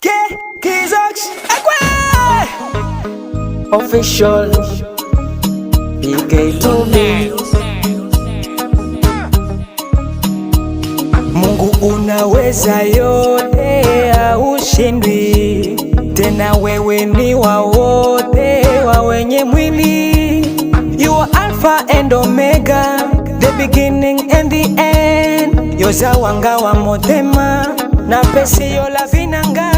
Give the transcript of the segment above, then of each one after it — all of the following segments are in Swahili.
Kizox Official PK Tobi. Mungu unaweza yote, haushindwi tena, wewe ni wa wote, wa wenye mwili. You are Alpha and Omega, the beginning and the end. Yoza wanga wa motema na pesi yola vinanga.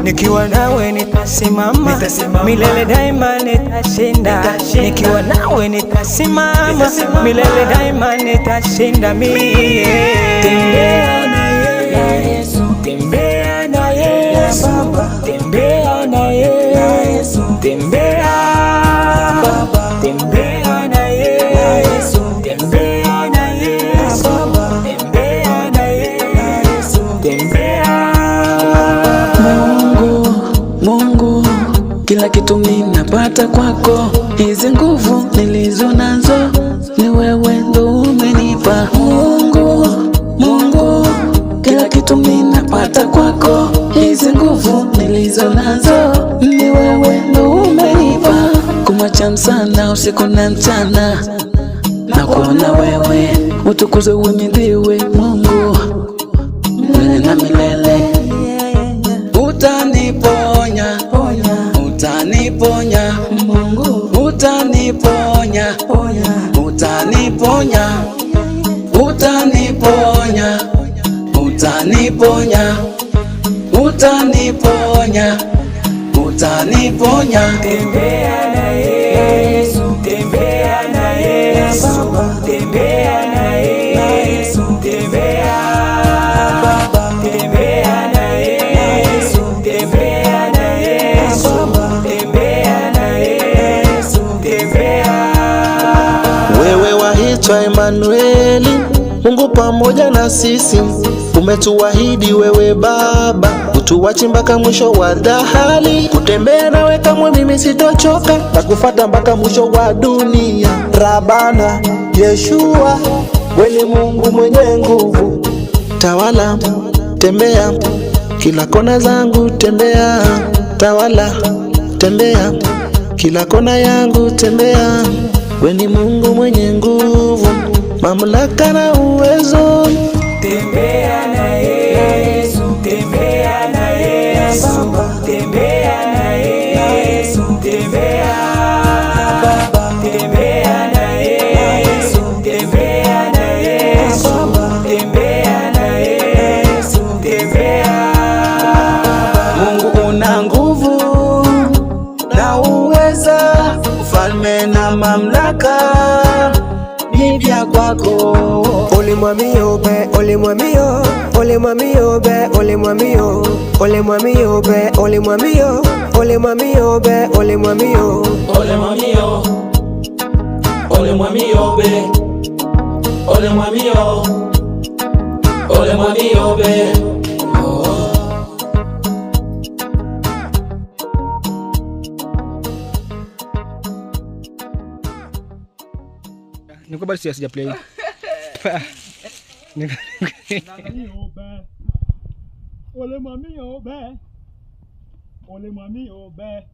Nikiwa nawe nitasimama, milele daima nitashinda. Nikiwa nawe nitasimama, milele daima nitashinda mie. Tembea na Yesu, tembea na Yesu, tembea na Yesu, tembea Baba, tembea na Yesu, tembea na Yesu, tembea na Yesu, tembea. Mungu, kila kitu ninapata kwako, hizi nguvu nilizo nazo ni wewe ndo umenipa. Mungu, kila kitu ninapata kwako, hizi nguvu nilizo nazo ni wewe ndo umenipa. Kumwacha sana usiku na mchana, na kuona wewe, utukuzwe uhimidiwe Mungu milele na milele. Utaniponya, utaniponya Mungu, utaniponya, utaniponya, utaniponya, utaniponya, utaniponya, utaniponya. Tembea na Yesu, tembea na Yesu, tembea na Yesu, tembea Baba, tembea na Yesu, tembea na Yesu, tembea na Yesu, tembea. Wewe waitwa Emanueli, Mungu pamoja na sisi. Umetuahidi wewe Baba, utuwachi mpaka mwisho wa dahali. Kutembea nawe kamwe mimi sitochoka, na kufuata mpaka mwisho wa dunia. Rabana Yeshua, wewe ni Mungu mwenye nguvu. Tawala, tembea kila kona zangu, tembea. Tawala, tembea kila kona yangu, tembea. Wewe ni Mungu mwenye nguvu, mamlaka na uwezo. Tembea na Yesu, tembea na Yesu, tembea na Yesu, tembea Baba, tembea na Yesu, tembea na Yesu, tembea na Yesu, tembea. Mungu una nguvu na uweza, ufalme na mamlaka ni vya kwako. Ole mwamio be, ole mwamio, ole mwamio be, ole mwamio, ole mwamio be, ole mwamio, ole mwamio be, ole mwamio, ole mwamio, ole mwamio be, ole mwamio, ole mwamio be. Niko bado sija play. Ole mwamio be, ole mwamio be.